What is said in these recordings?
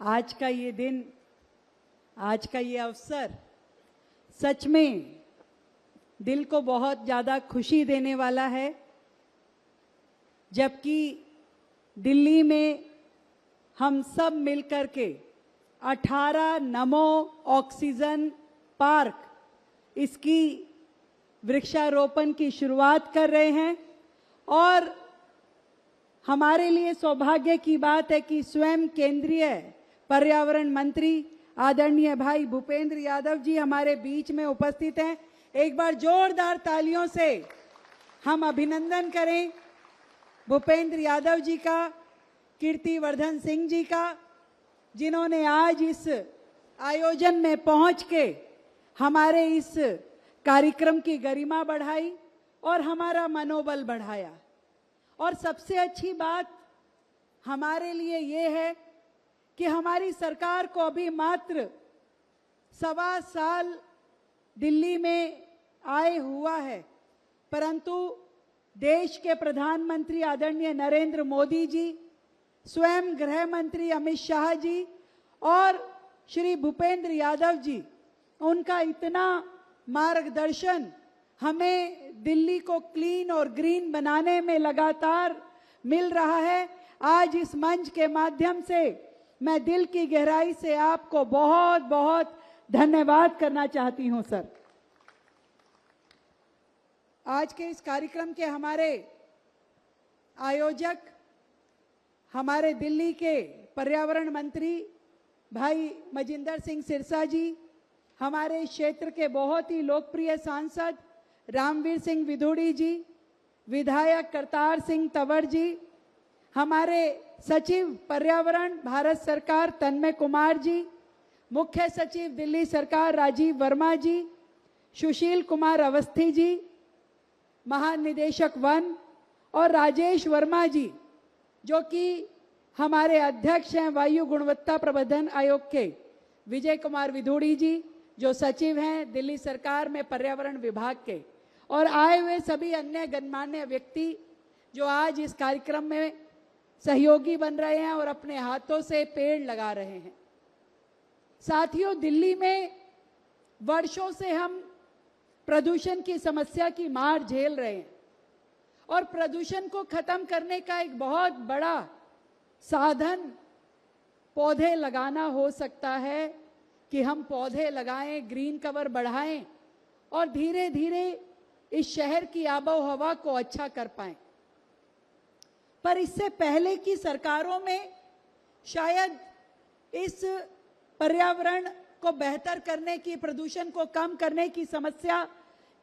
आज का ये दिन, आज का ये अवसर सच में दिल को बहुत ज़्यादा खुशी देने वाला है। जबकि दिल्ली में हम सब मिलकर के 18 नमो ऑक्सीजन पार्क इसकी वृक्षारोपण की शुरुआत कर रहे हैं और हमारे लिए सौभाग्य की बात है कि स्वयं केंद्रीय पर्यावरण मंत्री आदरणीय भाई भूपेंद्र यादव जी हमारे बीच में उपस्थित हैं। एक बार जोरदार तालियों से हम अभिनंदन करें भूपेंद्र यादव जी का, कीर्तिवर्धन सिंह जी का, जिन्होंने आज इस आयोजन में पहुंच के हमारे इस कार्यक्रम की गरिमा बढ़ाई और हमारा मनोबल बढ़ाया। और सबसे अच्छी बात हमारे लिए ये है कि हमारी सरकार को अभी मात्र 1.25 साल दिल्ली में आए हुआ है, परंतु देश के प्रधानमंत्री आदरणीय नरेंद्र मोदी जी, स्वयं गृह मंत्री अमित शाह जी और श्री भूपेंद्र यादव जी, उनका इतना मार्गदर्शन हमें दिल्ली को क्लीन और ग्रीन बनाने में लगातार मिल रहा है। आज इस मंच के माध्यम से मैं दिल की गहराई से आपको बहुत बहुत धन्यवाद करना चाहती हूं सर। आज के इस कार्यक्रम के हमारे आयोजक हमारे दिल्ली के पर्यावरण मंत्री भाई मजिंदर सिंह सिरसा जी, हमारे क्षेत्र के बहुत ही लोकप्रिय सांसद रामवीर सिंह विधुड़ी जी, विधायक करतार सिंह तंवर जी, हमारे सचिव पर्यावरण भारत सरकार तन्मय कुमार जी, मुख्य सचिव दिल्ली सरकार राजीव वर्मा जी, सुशील कुमार अवस्थी जी, महानिदेशक वन और राजेश वर्मा जी जो कि हमारे अध्यक्ष हैं वायु गुणवत्ता प्रबंधन आयोग के, विजय कुमार विधुड़ी जी जो सचिव हैं दिल्ली सरकार में पर्यावरण विभाग के, और आए हुए सभी अन्य गणमान्य व्यक्ति जो आज इस कार्यक्रम में सहयोगी बन रहे हैं और अपने हाथों से पेड़ लगा रहे हैं। साथियों, दिल्ली में वर्षों से हम प्रदूषण की समस्या की मार झेल रहे हैं और प्रदूषण को खत्म करने का एक बहुत बड़ा साधन पौधे लगाना हो सकता है कि हम पौधे लगाएं, ग्रीन कवर बढ़ाएं और धीरे धीरे इस शहर की आबो हवा को अच्छा कर पाएं। पर इससे पहले की सरकारों में शायद इस पर्यावरण को बेहतर करने की, प्रदूषण को कम करने की समस्या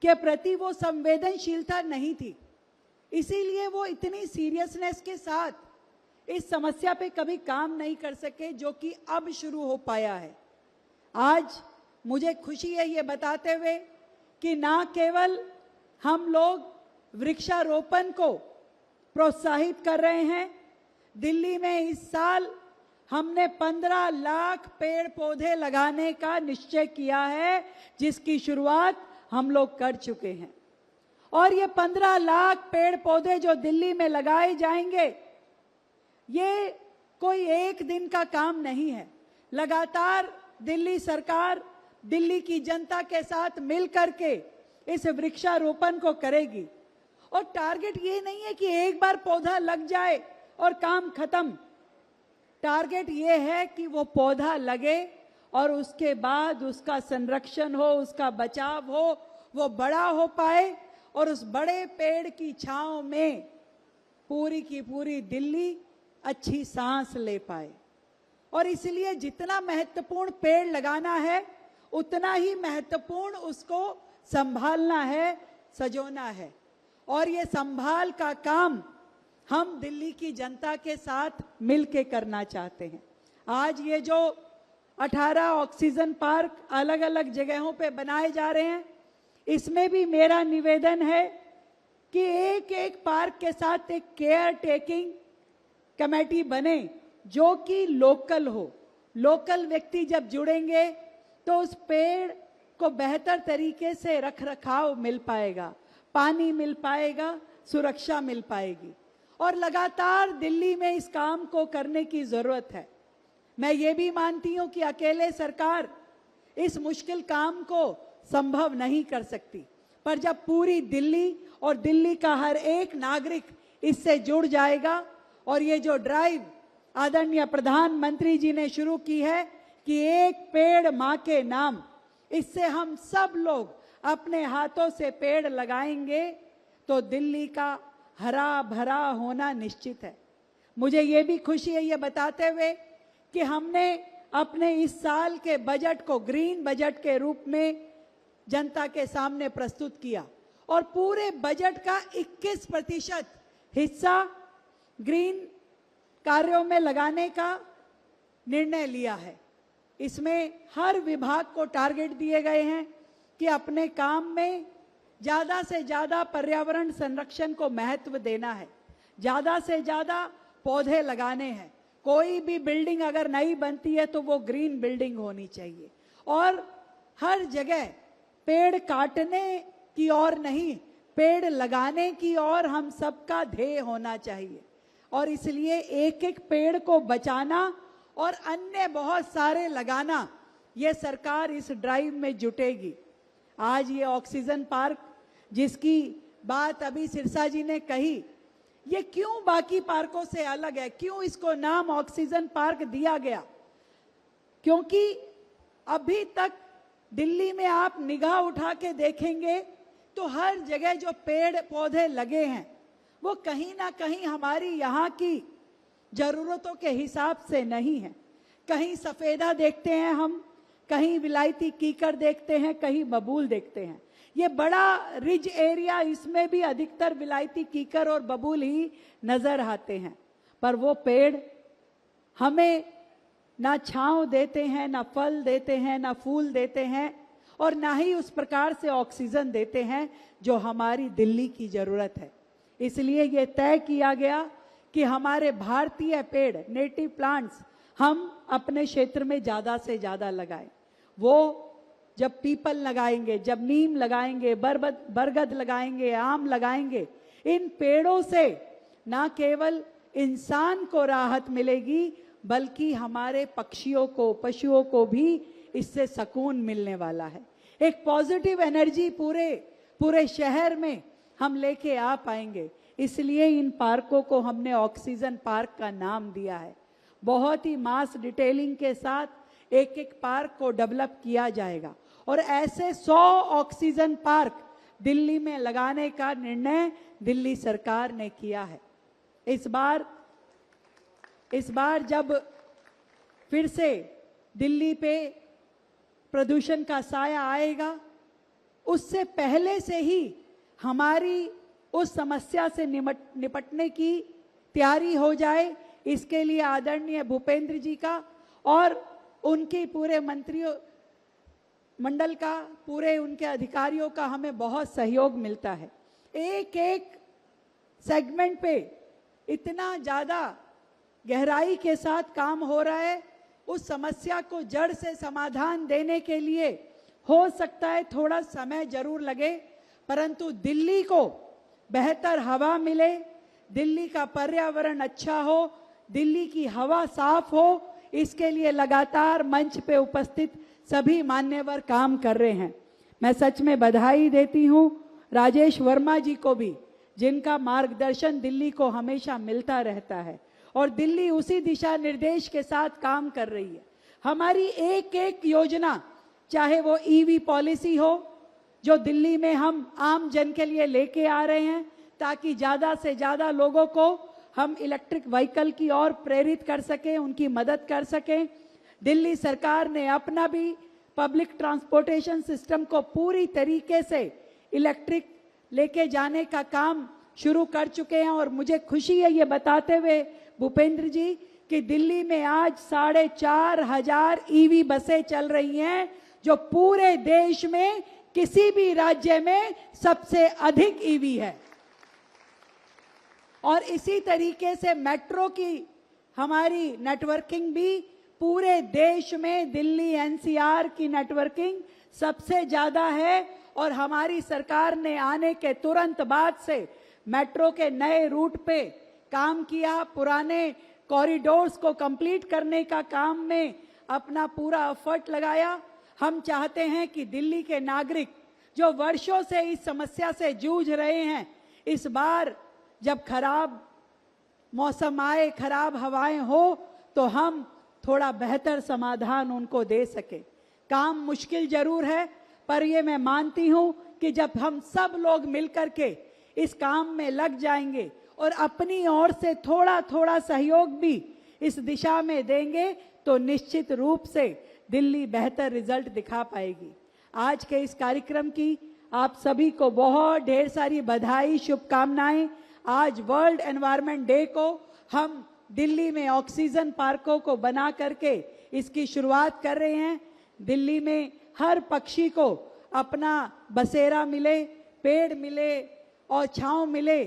के प्रति वो संवेदनशीलता नहीं थी, इसीलिए वो इतनी सीरियसनेस के साथ इस समस्या पे कभी काम नहीं कर सके, जो कि अब शुरू हो पाया है। आज मुझे खुशी है ये बताते हुए कि ना केवल हम लोग वृक्षारोपण को प्रोत्साहित कर रहे हैं, दिल्ली में इस साल हमने 15 लाख पेड़ पौधे लगाने का निश्चय किया है, जिसकी शुरुआत हम लोग कर चुके हैं। और ये 15 लाख पेड़ पौधे जो दिल्ली में लगाए जाएंगे, ये कोई एक दिन का काम नहीं है। लगातार दिल्ली सरकार दिल्ली की जनता के साथ मिल करके इस वृक्षारोपण को करेगी और टारगेट ये नहीं है कि एक बार पौधा लग जाए और काम खत्म। टारगेट ये है कि वो पौधा लगे और उसके बाद उसका संरक्षण हो, उसका बचाव हो, वो बड़ा हो पाए और उस बड़े पेड़ की छांव में पूरी की पूरी दिल्ली अच्छी सांस ले पाए। और इसलिए जितना महत्वपूर्ण पेड़ लगाना है, उतना ही महत्वपूर्ण उसको संभालना है, सजोना है। और ये संभाल का काम हम दिल्ली की जनता के साथ मिलके करना चाहते हैं। आज ये जो 18 ऑक्सीजन पार्क अलग अलग जगहों पे बनाए जा रहे हैं, इसमें भी मेरा निवेदन है कि एक एक पार्क के साथ एक केयर टेकिंग कमेटी बने जो कि लोकल हो। लोकल व्यक्ति जब जुड़ेंगे तो उस पेड़ को बेहतर तरीके से रख रखाव मिल पाएगा, पानी मिल पाएगा, सुरक्षा मिल पाएगी। और लगातार दिल्ली में इस काम को करने की जरूरत है। मैं ये भी मानती हूं कि अकेले सरकार इस मुश्किल काम को संभव नहीं कर सकती, पर जब पूरी दिल्ली और दिल्ली का हर एक नागरिक इससे जुड़ जाएगा और ये जो ड्राइव आदरणीय प्रधानमंत्री जी ने शुरू की है कि एक पेड़ मां के नाम, इससे हम सब लोग अपने हाथों से पेड़ लगाएंगे तो दिल्ली का हरा भरा होना निश्चित है। मुझे ये भी खुशी है ये बताते हुए कि हमने अपने इस साल के बजट को ग्रीन बजट के रूप में जनता के सामने प्रस्तुत किया और पूरे बजट का 21% हिस्सा ग्रीन कार्यों में लगाने का निर्णय लिया है। इसमें हर विभाग को टारगेट दिए गए हैं कि अपने काम में ज्यादा से ज्यादा पर्यावरण संरक्षण को महत्व देना है, ज्यादा से ज्यादा पौधे लगाने हैं। कोई भी बिल्डिंग अगर नई बनती है तो वो ग्रीन बिल्डिंग होनी चाहिए और हर जगह पेड़ काटने की ओर नहीं, पेड़ लगाने की ओर हम सबका ध्येय होना चाहिए और इसलिए एक एक पेड़ को बचाना और अन्य बहुत सारे लगाना, ये सरकार इस ड्राइव में जुटेगी। आज ये ऑक्सीजन पार्क जिसकी बात अभी सिरसा जी ने कही, ये क्यों बाकी पार्कों से अलग है, क्यों इसको नाम ऑक्सीजन पार्क दिया गया? क्योंकि अभी तक दिल्ली में आप निगाह उठा के देखेंगे तो हर जगह जो पेड़ पौधे लगे हैं वो कहीं ना कहीं हमारी यहाँ की जरूरतों के हिसाब से नहीं है। कहीं सफेदा देखते हैं हम, कहीं विलायती कीकर देखते हैं, कहीं बबूल देखते हैं। ये बड़ा रिज एरिया, इसमें भी अधिकतर विलायती कीकर और बबूल ही नजर आते हैं, पर वो पेड़ हमें ना छांव देते हैं, ना फल देते हैं, ना फूल देते हैं और ना ही उस प्रकार से ऑक्सीजन देते हैं जो हमारी दिल्ली की जरूरत है। इसलिए ये तय किया गया कि हमारे भारतीय पेड़, नेटिव प्लांट्स, हम अपने क्षेत्र में ज्यादा से ज्यादा लगाएं। वो जब पीपल लगाएंगे, जब नीम लगाएंगे, बरगद लगाएंगे, आम लगाएंगे, इन पेड़ों से ना केवल इंसान को राहत मिलेगी बल्कि हमारे पक्षियों को, पशुओं को भी इससे सुकून मिलने वाला है। एक पॉजिटिव एनर्जी पूरे शहर में हम लेके आ पाएंगे। इसलिए इन पार्कों को हमने ऑक्सीजन पार्क का नाम दिया है। बहुत ही मास डिटेलिंग के साथ एक एक पार्क को डेवलप किया जाएगा और ऐसे 100 ऑक्सीजन पार्क दिल्ली में लगाने का निर्णय दिल्ली सरकार ने किया है। इस बार जब फिर से दिल्ली पे प्रदूषण का साया आएगा, उससे पहले से ही हमारी उस समस्या से निपटने की तैयारी हो जाए, इसके लिए आदरणीय भूपेंद्र जी का और उनके पूरे मंत्रियों मंडल का, पूरे उनके अधिकारियों का हमें बहुत सहयोग मिलता है। एक एक सेगमेंट पे इतना ज्यादा गहराई के साथ काम हो रहा है। उस समस्या को जड़ से समाधान देने के लिए हो सकता है थोड़ा समय जरूर लगे, परंतु दिल्ली को बेहतर हवा मिले, दिल्ली का पर्यावरण अच्छा हो, दिल्ली की हवा साफ हो, इसके लिए लगातार मंच पे उपस्थित सभी मान्यवर काम कर रहे हैं। मैं सच में बधाई देती हूं राजेश वर्मा जी को भी, जिनका मार्गदर्शन दिल्ली को हमेशा मिलता रहता है और दिल्ली उसी दिशा निर्देश के साथ काम कर रही है। हमारी एक एक योजना, चाहे वो ईवी पॉलिसी हो जो दिल्ली में हम आम जन के लिए लेके आ रहे हैं ताकि ज्यादा से ज्यादा लोगों को हम इलेक्ट्रिक व्हीकल की ओर प्रेरित कर सकें, उनकी मदद कर सकें। दिल्ली सरकार ने अपना भी पब्लिक ट्रांसपोर्टेशन सिस्टम को पूरी तरीके से इलेक्ट्रिक लेके जाने का काम शुरू कर चुके हैं और मुझे खुशी है ये बताते हुए भूपेंद्र जी कि दिल्ली में आज 4,500 ईवी बसें चल रही हैं, जो पूरे देश में किसी भी राज्य में सबसे अधिक ईवी है। और इसी तरीके से मेट्रो की हमारी नेटवर्किंग भी पूरे देश में, दिल्ली एनसीआर की नेटवर्किंग सबसे ज्यादा है और हमारी सरकार ने आने के तुरंत बाद से मेट्रो के नए रूट पे काम किया, पुराने कॉरिडोर्स को कंप्लीट करने का काम में अपना पूरा एफर्ट लगाया। हम चाहते हैं कि दिल्ली के नागरिक जो वर्षों से इस समस्या से जूझ रहे हैं, इस बार जब खराब मौसम आए, खराब हवाएं हो, तो हम थोड़ा बेहतर समाधान उनको दे सके। काम मुश्किल जरूर है, पर ये मैं मानती हूं कि जब हम सब लोग मिलकर के इस काम में लग जाएंगे और अपनी ओर से थोड़ा थोड़ा सहयोग भी इस दिशा में देंगे, तो निश्चित रूप से दिल्ली बेहतर रिजल्ट दिखा पाएगी। आज के इस कार्यक्रम की आप सभी को बहुत ढेर सारी बधाई, शुभकामनाएं। आज वर्ल्ड एनवायरनमेंट डे को हम दिल्ली में ऑक्सीजन पार्कों को बना करके इसकी शुरुआत कर रहे हैं। दिल्ली में हर पक्षी को अपना बसेरा मिले, पेड़ मिले और छांव मिले,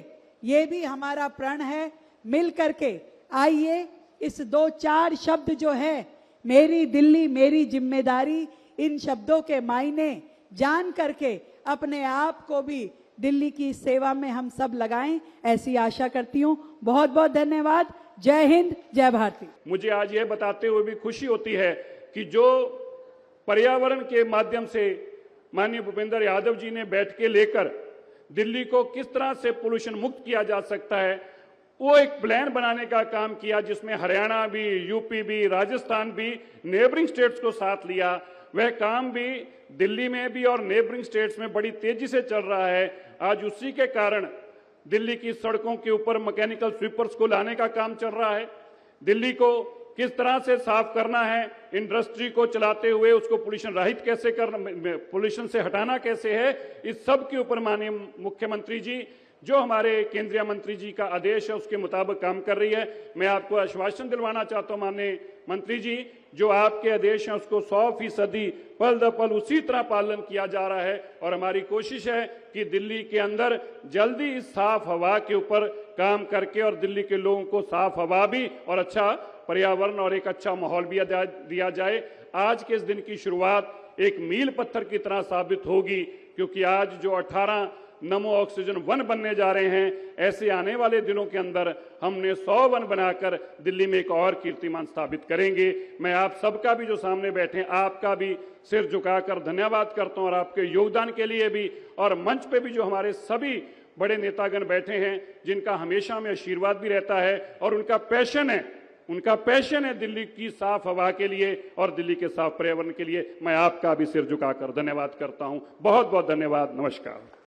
ये भी हमारा प्रण है। मिल करके आइए इस 2-4 शब्द जो है, मेरी दिल्ली मेरी जिम्मेदारी, इन शब्दों के मायने जान करके अपने आप को भी दिल्ली की सेवा में हम सब लगाएं, ऐसी आशा करती हूं। बहुत बहुत धन्यवाद। जय हिंद, जय भारती। मुझे आज ये बताते हुए भी खुशी होती है कि जो पर्यावरण के माध्यम से माननीय भूपेंद्र यादव जी ने बैठ के लेकर दिल्ली को किस तरह से पोल्यूशन मुक्त किया जा सकता है, वो एक प्लान बनाने का काम किया, जिसमें हरियाणा भी, यूपी भी, राजस्थान भी, नेबरिंग स्टेट्स को साथ लिया। वह काम भी दिल्ली में भी और नेबरिंग स्टेट्स में बड़ी तेजी से चल रहा है। आज उसी के कारण दिल्ली की सड़कों के ऊपर मैकेनिकल स्वीपर्स को लाने का काम चल रहा है। दिल्ली को किस तरह से साफ करना है, इंडस्ट्री को चलाते हुए उसको पोल्यूशन रहित कैसे करना, पोल्यूशन से हटाना कैसे है, इस सब के ऊपर माननीय मुख्यमंत्री जी, जो हमारे केंद्रीय मंत्री जी का आदेश है, उसके मुताबिक काम कर रही है। मैं आपको आश्वासन दिलवाना चाहता हूं माननीय मंत्री जी, जो आपके आदेश हैं उसको 100% पल दर पल उसी तरह पालन किया जा रहा है। और हमारी कोशिश है कि दिल्ली के अंदर जल्दी इस साफ हवा के ऊपर काम करके और दिल्ली के लोगों को साफ हवा भी और अच्छा पर्यावरण और एक अच्छा माहौल भी दिया जाए। आज के इस दिन की शुरुआत एक मील पत्थर की तरह साबित होगी, क्योंकि आज जो 18 नमो ऑक्सीजन वन बनने जा रहे हैं, ऐसे आने वाले दिनों के अंदर हमने 100 वन बनाकर दिल्ली में एक और कीर्तिमान स्थापित करेंगे। मैं आप सबका भी जो सामने बैठे हैं, आपका भी सिर झुकाकर धन्यवाद करता हूं, और आपके योगदान के लिए भी, और मंच पे भी जो हमारे सभी बड़े नेतागण बैठे हैं, जिनका हमेशा में आशीर्वाद भी रहता है और उनका पैशन है दिल्ली की साफ हवा के लिए और दिल्ली के साफ पर्यावरण के लिए। मैं आपका भी सिर झुकाकर धन्यवाद करता हूं। बहुत बहुत धन्यवाद। नमस्कार।